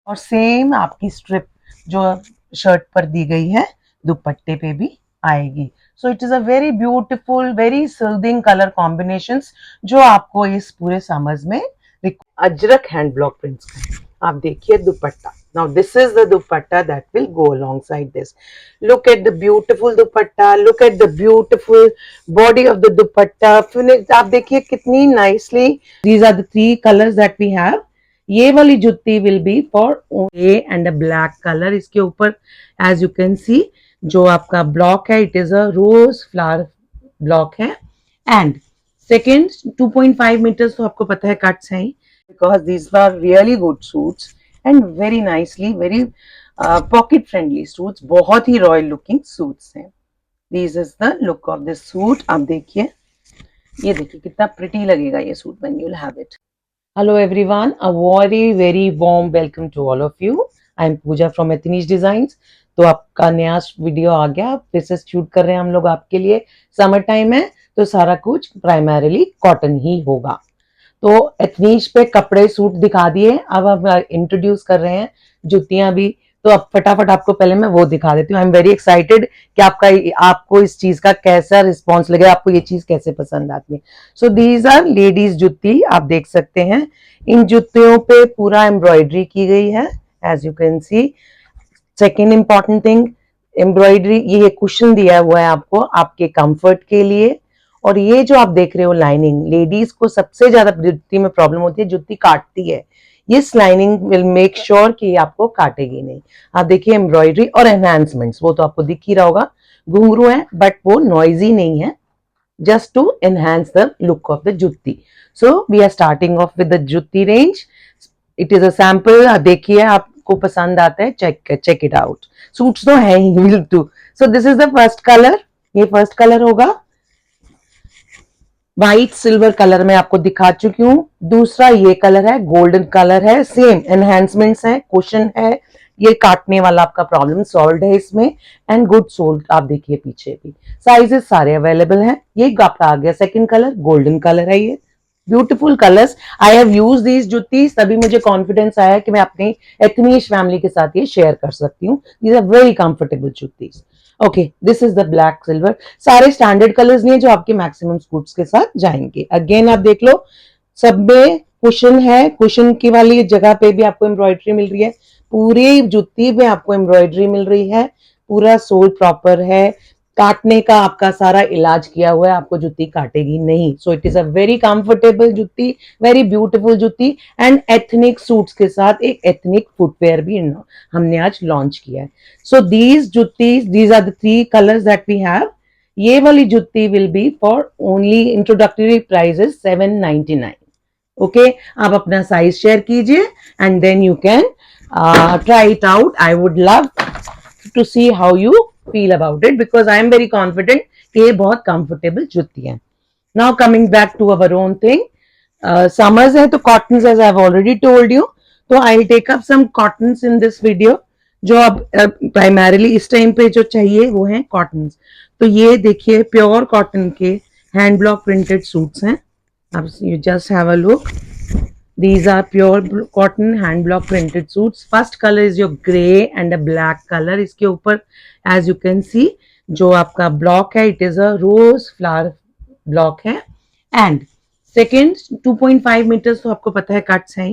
और सेम आपकी स्ट्रिप जो शर्ट पर दी गई है दुपट्टे पे भी आएगी। So it is a very beautiful very soothing colour combinations जो आपको इस पूरे समर्स में अजरक हैंड ब्लॉक प्रिंट्स का। आप देखिए दुपट्टा। Now this is the dupatta that will go alongside this. Look at the beautiful dupatta. Look at the beautiful body of the dupatta. आप देखिए कितनी nicely. These are the three colors that we have. ये वाली जुत्ती will be for A and a black color. इसके ऊपर as you can see जो आपका ब्लॉक है it is a rose flower block है and second 2.5 meters तो आपको पता है कट्स हैं because these are really good suits and very nicely very pocket friendly suits. बहुत ही रॉयल लुकिंग सूट्स हैं. This is the look of this suit. आप देखिए ये देखिए कितना प्रिटी लगेगा ये suit when you'll have it. Hello everyone, a very warm welcome to all of you. I am Pooja from Ethnish Designs. तो आपका नया वीडियो आ गया, फिर से शूट कर रहे हैं हम लोग आपके लिए. समर टाइम है तो सारा कुछ प्राइमरीली कॉटन ही होगा. तो एथनीश पे कपड़े सूट दिखा दिए, अब हम इंट्रोड्यूस कर रहे हैं जुतियां भी. तो अब फटाफट आपको पहले मैं वो दिखा देती हूँ. आई एम वेरी एक्साइटेड कि आपको इस चीज का कैसा रिस्पॉन्स लगेगा, आपको ये चीज कैसे पसंद आती है. सो दीज आर लेडीज जुत्ती. आप देख सकते हैं इन जुतियों पे पूरा एम्ब्रॉयडरी की गई है as you can see. Second important thing, embroidery, ये कुशन दिया हुआ है आपको आपके कंफर्ट के लिए. और ये जो आप देख रहे हो लाइनिंग, लेडीज को सबसे ज्यादा जुत्ती में प्रॉब्लम होती है, जुत्ती काटती है. ये लाइनिंग विल मेक श्योर कि आपको काटेगी नहीं. आप देखिए एम्ब्रॉयडरी और एनहांसमेंट्स, वो तो आपको दिख ही रहा होगा. घुंघरू है बट वो नॉइजी नहीं है, just to enhance the look of the jutti. So we are starting off with the jutti range. It is a sample. देखिए आपको पसंद आता है, check it out. Suits तो है ही, will do. So this is the first color. ये first colour होगा. White silver colour में आपको दिखा चुकी हूँ. दूसरा ये कलर है, गोल्डन कलर है. सेम एनहांसमेंट्स है, कुशन है. ये काटने वाला आपका प्रॉब्लम सॉल्व है इसमें. And good sold. आप देखिए पीछे भी साइजेस सारे अवेलेबल हैं. ये आपका आ गया सेकंड कलर, गोल्डन कलर है. ये beautiful colours. I have used these juttis, तभी मुझे कॉन्फिडेंस आया कि मैं अपनी एथनीश फैमिली के साथ ये शेयर कर सकती हूँ. These are very comfortable juttis. Okay, this is the black silver. सारे स्टैंडर्ड कलर्स नहीं है जो आपके मैक्सिमम सूट्स के साथ जाएंगे. अगेन आप देख लो, सब में कुशन है. कुशन की वाली जगह पे भी आपको एम्ब्रॉयडरी मिल रही है. पूरी जुत्ती में आपको एम्ब्रॉयडरी मिल रही है. पूरा सोल प्रॉपर है. काटने का आपका सारा इलाज किया हुआ है, आपको जुत्ती काटेगी नहीं. So it is a very comfortable जुत्ती, वेरी ब्यूटीफुल जुत्ती. एंड एथनिक सूट्स के साथ एक एथनिक फुटवेयर भी हमने आज लॉन्च किया है. So these juttis, these are the three colours that we have. ये वाली jutti will be for only introductory price is 799. Okay, आप अपना साइज शेयर कीजिए and then you can try it out. I would love to see how you feel about it because I am very confident कि ये बहुत comfortable जुत्ती है. Now coming back to our own thing, summers है तो cottons as I have already told you. तो I'll take up some cottons in this video. जो अब primarily इस टाइम पे जो चाहिए वो है cottons. तो ये देखिए प्योर कॉटन के हैंड ब्लॉक प्रिंटेड सूट्स हैं. अब you just have a look. These are pure cotton hand block printed suits. First color is your grey and a black color. इसके ऊपर as you can see जो आपका block है it is a rose flower block है. And second 2.5 meters तो आपको पता है cuts हैं.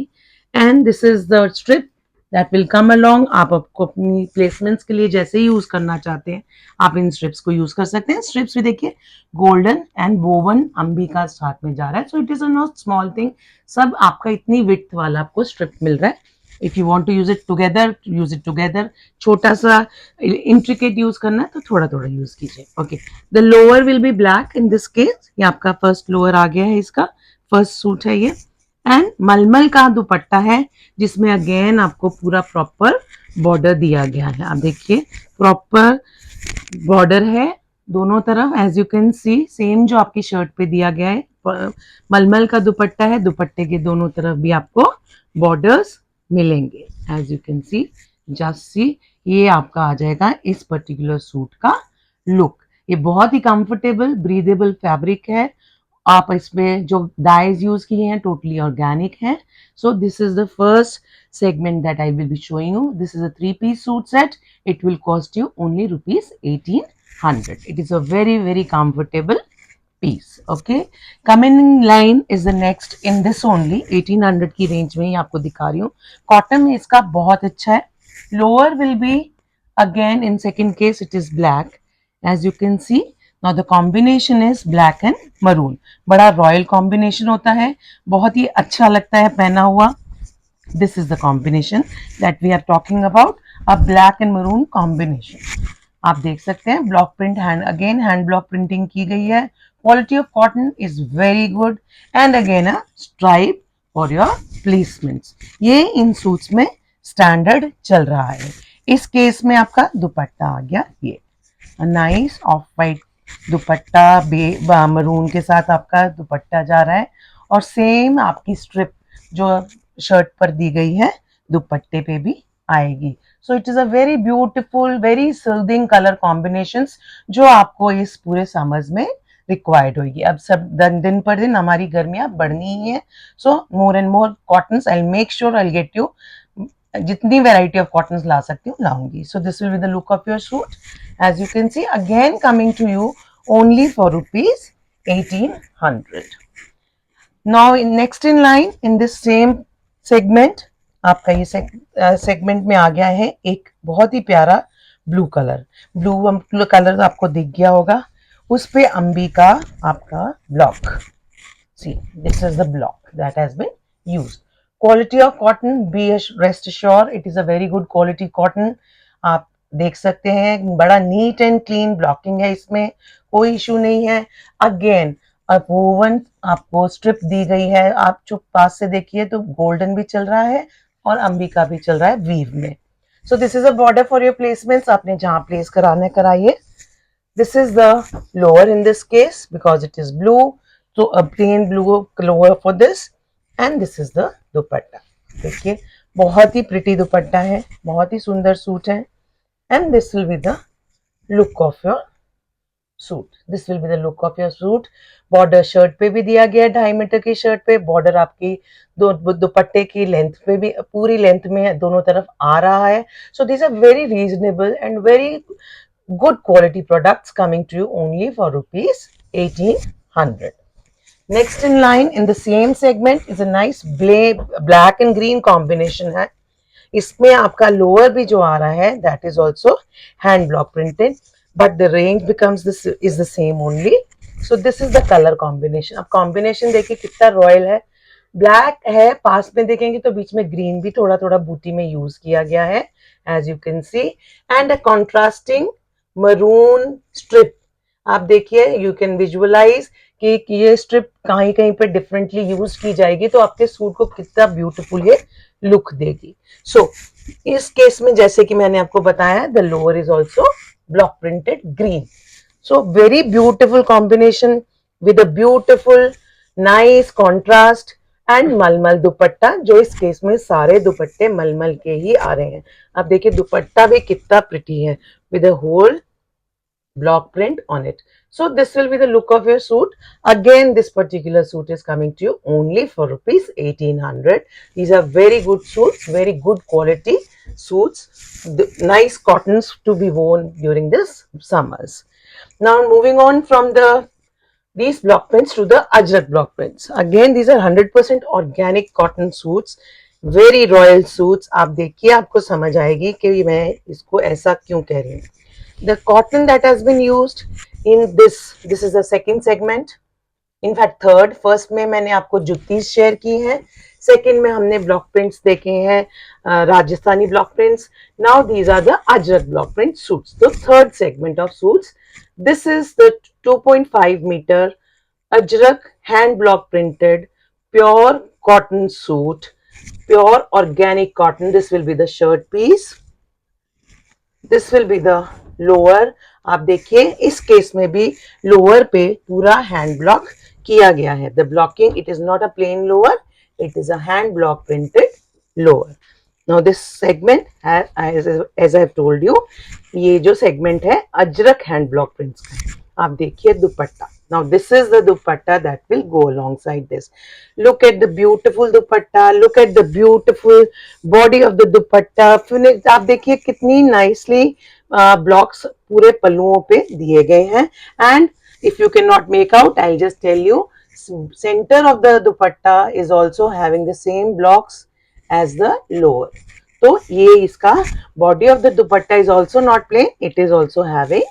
And this is the strip that will come along. आप आपको अपनी प्लेसमेंट्स के लिए जैसे ही यूज करना चाहते हैं आप इन स्ट्रिप्स को यूज कर सकते हैं. स्ट्रिप्स भी देखिए गोल्डन एंड वोवन अंबिका साथ में जा रहा है. So it is a not small thing. सब आपका इतनी विड्थ वाला आपको स्ट्रिप मिल रहा है. If you want to use it together, use it together. छोटा सा इंट्रिकेट यूज करना है तो थोड़ा थोड़ा यूज कीजिए. Okay, the lower will be black in this case. ये आपका फर्स्ट लोअर आ गया है, इसका फर्स्ट सूट है ये. एंड मलमल का दुपट्टा है जिसमें अगेन आपको पूरा प्रॉपर बॉर्डर दिया गया है. आप देखिए प्रॉपर बॉर्डर है दोनों तरफ as you can see. Same जो आपकी शर्ट पे दिया गया है. मलमल का दुपट्टा है, दुपट्टे के दोनों तरफ भी आपको बॉर्डर्स मिलेंगे as you can see. Just see, ये आपका आ जाएगा इस पर्टिकुलर सूट का लुक. ये बहुत ही कंफर्टेबल ब्रीदेबल फैब्रिक है आप इसमें जो डाइज यूज किए हैं टोटली ऑर्गेनिक हैं. सो this is the first segment that I will be showing you. This is a 3-piece suit set. It will cost you only rupees 1800. It is a very comfortable piece. Okay, coming in line is the next in this only 1800 की range में ही आपको दिखा रही हूँ. Cotton में इसका बहुत अच्छा है. Lower will be again in second case it is black as you can see. Now the combination is black and maroon. बड़ा रॉयल कॉम्बिनेशन होता है, बहुत ही अच्छा लगता है पहना हुआ. This is the combination that we are talking about, a black and maroon combination. आप देख सकते हैं block print hand block printing की गई है. Quality of cotton is very good and again a stripe for your placements. ये in suits में standard चल रहा है. इस केस में आपका दुपट्टा आ गया ये nice of white dupatta, maroon के साथ आपका दुपट्टा जा रहा है और सेम आपकी स्ट्रिप जो शर्ट पर दी गई है दुपट्टे पे भी आएगी. So it is a very beautiful very soothing colour combinations जो आपको इस पूरे समर्स में रिक्वायर्ड होगी. अब सब दिन पर दिन हमारी गर्मियां बढ़नी ही है. So more and more cottons I make sure I get you. जितनी वेराइटी ऑफ कॉटन्स ला सकती हूँ लाऊंगी. So this will be the look of your suit as you can see again coming to you only for rupees 1800. Now next in line in this same segment आपका ये segment में आ गया है एक बहुत ही प्यारा ब्लू कलर आपको दिख गया होगा. उस पे अंबिका आपका block. See this is the block that has been used. Quality of cotton be rest sure it is a very good quality cotton. आप देख सकते हैं बड़ा नीट एंड क्लीन ब्लॉकिंग है, इसमें कोई इशू नहीं है. अगेन अब वोवन आपको स्ट्रिप दी गई है. आप जो पास से देखिए तो गोल्डन भी चल रहा है और अंबिका भी चल रहा है वीव में. So this is a border for your placements. आपने जहां प्लेस कराना कराइए. This is the lower in this case because it is blue. तो a plain blue lower for this and this is the dupatta. देखिए बहुत ही pretty दुपट्टा है, बहुत ही सुंदर सूट है. And this will be the look of your suit. This will be the look of your suit. Border shirt पे भी दिया गया 2.5 मीटर की शर्ट पे. बॉर्डर आपकी दुपट्टे की लेंथ पे भी पूरी लेंथ में दोनों तरफ आ रहा है. So this are very reasonable and very good quality products coming to you only for rupees 1800. Next in line in the same segment is a nice black and green combination है. इसमें आपका lower भी जो आ रहा है that is also hand block printed but the range becomes this is the same only. So this is the color combination. अब combination देखिए कितना रॉयल है. ब्लैक है, पास में देखेंगे तो बीच में ग्रीन भी थोड़ा थोड़ा बूटी में यूज किया गया है as you can see and a contrasting maroon strip. आप देखिए you can visualize कि ये स्ट्रिप कहीं कहीं पे डिफरेंटली यूज की जाएगी तो आपके सूट को कितना ब्यूटीफुल ये लुक देगी. सो इस केस में जैसे कि मैंने आपको बताया the lower is also block printed green. So very beautiful combination with a beautiful nice contrast and मलमल दुपट्टा जो इस केस में सारे दुपट्टे मलमल के ही आ रहे हैं. अब देखिए दुपट्टा भी कितना प्रिटी है with a whole block print on it. So this will be the look of your suit. Again this particular suit is coming to you only for rupees 1800. These are very good suits, very good quality suits, nice cottons to be worn during this summers. Now moving on from these block prints to the Ajrak block prints. Again these are 100% organic cotton suits, very royal suits. आप देखिए आपको समझ आएगी कि मैं इसको ऐसा क्यों कह रही हूँ. The cotton that has been used in this is the second segment. In fact third. First में मैंने आपको जुत्तीज शेयर की हैं. सेकेंड में हमने ब्लॉक प्रिंट्स देखे हैं Rajasthani block prints. Now these are the Ajrak block print suits. The third segment of suits. This is the 2.5 metre Ajrak hand block printed pure cotton suit, pure organic cotton. This will be the shirt piece. This will be the lower. आप देखिए इस case में भी lower पे पूरा hand block किया गया है. The blocking it is not a plain lower, it is a hand block printed lower. Now this segment as I have told you ये जो segment है अजरक hand block prints का. आप देखिए दुपट्टा Now this is the dupatta that will go alongside this. Look at the beautiful dupatta. Look at the beautiful body of the dupatta. Finish. आप देखिए कितनी nicely blocks पूरे पल्लुओं पे दिए गए हैं. And if you cannot make out, I'll just tell you. Center of the dupatta is also having the same blocks as the lower. तो ये इसका body of the dupatta is also not plain. It is also having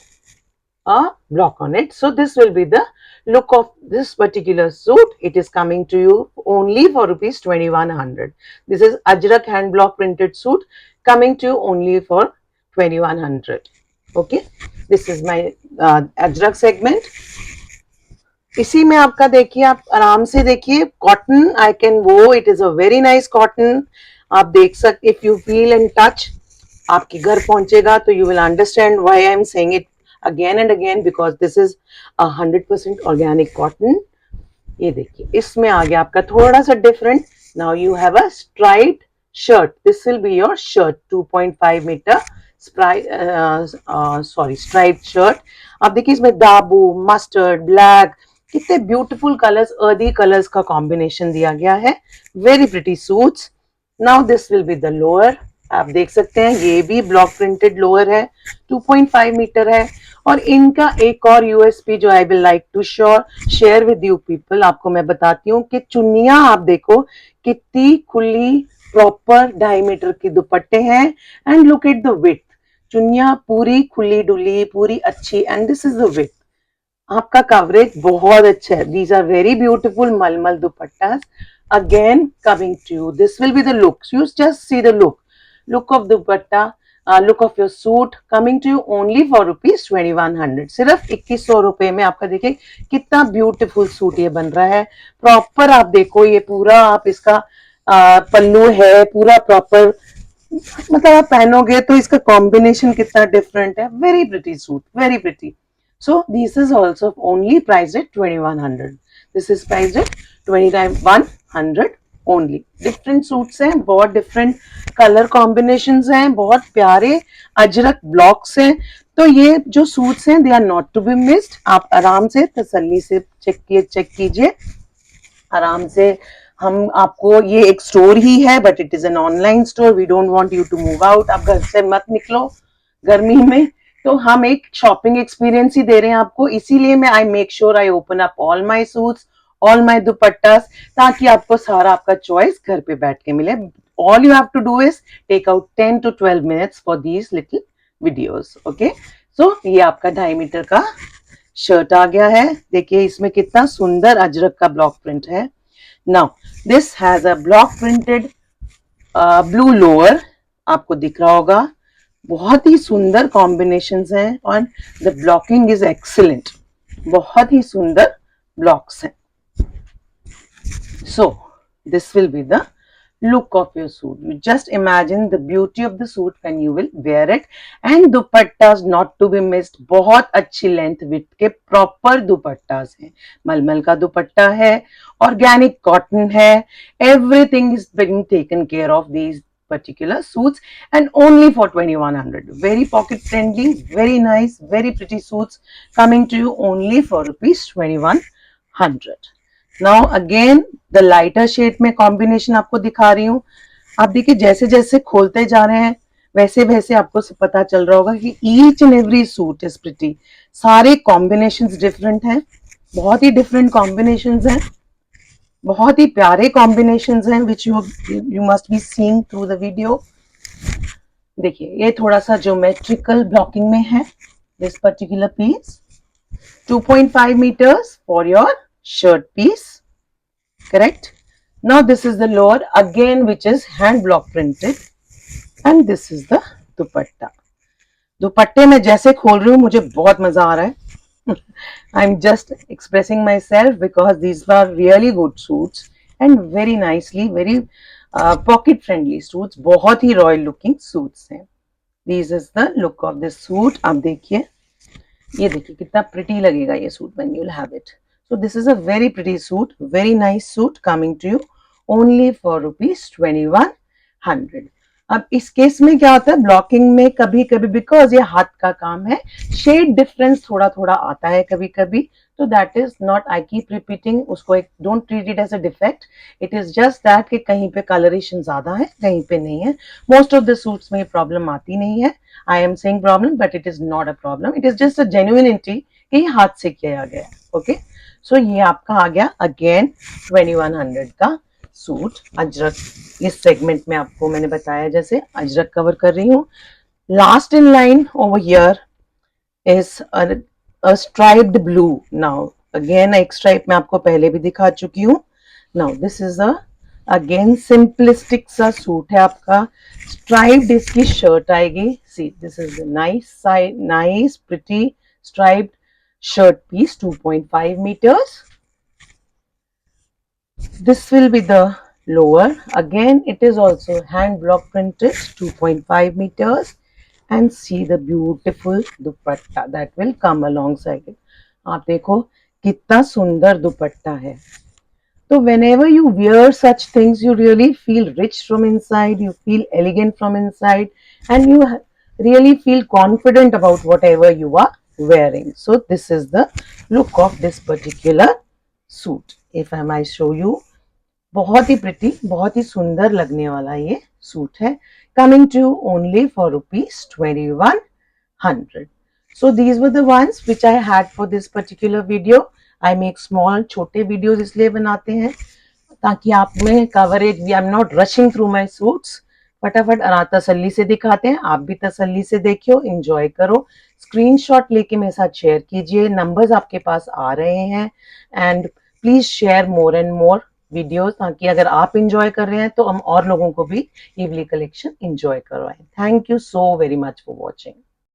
a block on it. So this will be the look of this particular suit. It is coming to you only for rupees 2100. This is Ajrak hand block printed suit coming to you only for 2100. Okay, this is my Ajrak segment. इसी में आपका देखिए, आप आराम से देखिए, cotton I can वो, it is a very nice cotton. आप देख सकते, if you feel and touch, आपके घर पहुंचेगा तो you will understand why I am saying it again and again, because this is 100% organic cotton. ये देखिए, इसमें आ गया आपका थोड़ा सा different. Now you have a striped shirt. This will be your shirt, 2.5 metre striped shirt. आप देखिए इसमें दाबू, मस्टर्ड, ब्लैक, कितने ब्यूटीफुल कलर्स, अर्दी कलर्स का कॉम्बिनेशन दिया गया है. Very pretty suits. Now this will be the lower. आप देख सकते हैं ये भी ब्लॉक प्रिंटेड लोअर है, 2.5 मीटर है. और इनका एक और यूएसपी जो I will like to share with you people, आपको मैं बताती हूँ कि चुन्नियां आप देखो कितनी खुली प्रॉपर 2.5 मीटर की दुपट्टे हैं. And look at the width. चुन्नियां पूरी खुली डुली, पूरी अच्छी. And this is the width. आपका कवरेज बहुत अच्छा है. These are very beautiful malmal dupattas. Again coming to you, this will be the look. You just see the look of dupatta, look of your suit coming to you only for rupees 2100. सिर्फ 2100 रुपए में आपका देखिए कितना ब्यूटीफुल सूट ये बन रहा है. प्रॉपर आप देखो, ये पूरा आप इसका पल्लू है पूरा प्रॉपर, मतलब आप पहनोगे तो इसका कॉम्बिनेशन कितना डिफरेंट है. Very pretty suit, very pretty. So this is also only priced at 2100. This is priced at 2100 only. Different suits हैं, बहुत different color combinations हैं, बहुत प्यारे अजरक blocks हैं. तो ये जो suits हैं, they are not to be missed. आप आराम से तसल्ली से चेक कीजिए आराम से. हम आपको, ये एक स्टोर ही है but it is an online store. We don't want you to move out. आप घर से मत निकलो गर्मी में, तो हम एक शॉपिंग एक्सपीरियंस ही दे रहे हैं आपको. इसीलिए मैं I make sure I open up all my suits, all my dupattas, ताकि आपको सारा आपका चॉइस घर पे बैठ के मिले. All you have to do is take out 10 to 12 minutes for these little videos. Okay, so ये आपका 2.5 मीटर का शर्ट आ गया है. देखिए इसमें कितना सुंदर अजरक का ब्लॉक प्रिंट है. Now this has a block printed blue lower. आपको दिख रहा होगा, बहुत ही सुंदर कॉम्बिनेशंस हैं और द ब्लॉकिंग इज एक्सीलेंट. बहुत ही सुंदर ब्लॉक्स हैं. सो this will be the look of your suit. You just imagine the beauty of the suit when you will wear it. And dupattas not to be missed. बहुत अच्छी length width के proper दुपट्टास हैं. मलमल का दुपट्टा है, organic cotton है. Everything is being taken care of these particular suits and only for 2100. Very pocket friendly, very nice, very pretty suits coming to you only for rupees 2100. Now again the lighter shade में combination आपको दिखा रही हूँ. आप देखिए जैसे जैसे खोलते जा रहे हैं वैसे वैसे आपको पता चल रहा होगा कि each and every suit is pretty. सारे combinations different हैं, बहुत ही different combinations हैं, बहुत ही प्यारे कॉम्बिनेशंस हैं which you must be seeing through the video. देखिए ये थोड़ा सा ज्योमेट्रिकल ब्लॉकिंग में है. This particular piece 2.5 meters for your shirt piece, correct. Now this is the lower again which is hand block printed and this is the dupatta. दुपट्टे में जैसे खोल रही हूँ मुझे बहुत मजा आ रहा है. I'm just expressing myself because these are really good suits and very nicely, very pocket friendly suits. बहुत ही royal looking suits हैं. This is the look of this suit. आप देखिए, ये देखिए कितना pretty लगेगा ये suit when you'll have it. So this is a very pretty suit, very nice suit coming to you only for rupees 2100. अब इस केस में क्या होता है, ब्लॉकिंग में कभी कभी बिकॉज ये हाथ का काम है, शेड डिफरेंस थोड़ा थोड़ा आता है कभी कभी, तो that is not, I keep repeating उसको, एक don't treat it as a defect, it is just that कि कहीं पे कलरेशन ज्यादा है कहीं पे नहीं है। मोस्ट ऑफ द सूट्स में ये प्रॉब्लम आती नहीं है, आई am saying problem but it is not a problem, it is just a genuinity कि ये हाथ से किया गया। ओके, सो ये आपका आ गया अगेन 2100 का सूट अजरक। इस सेगमेंट में आपको मैंने बताया जैसे अजरक कवर कर रही हूँ। Last in line over here is a striped blue. Now again एक स्ट्राइप मैं आपको पहले भी दिखा चुकी हूँ। Now this is a again simplistic सा सूट है आपका, स्ट्राइप्ड इसकी शर्ट आएगी। सी this is nice side, nice pretty striped shirt piece, 2.5 meters. This will be the lower, again it is also hand block printed, 2.5 meters, and see the beautiful dupatta that will come alongside it. आप देखो कितना सुंदर दुपट्टा है। So whenever you wear such things, you really feel rich from inside, you feel elegant from inside, and you really feel confident about whatever you are wearing. So this is the look of this particular suit. If I might show you, बहुत ही pretty, बहुत ही सुंदर लगने वाला ये suit है, coming to only for rupees 2100. So these were the ones which I had for this particular video. I make small छोटे videos इसलिए बनाते हैं ताकि आप में coverage, I am not rushing through my suits, फटाफट तसल्ली से दिखाते हैं, आप भी तसल्ली से देखियो, एंजॉय करो, स्क्रीनशॉट लेके मेरे साथ शेयर कीजिए, नंबर्स आपके पास आ रहे हैं, and please share more and more videos ताकि अगर आप इंजॉय कर रहे हैं तो हम और लोगों को भी ये वाली कलेक्शन इंजॉय करवाएं। Thank you so very much for watching.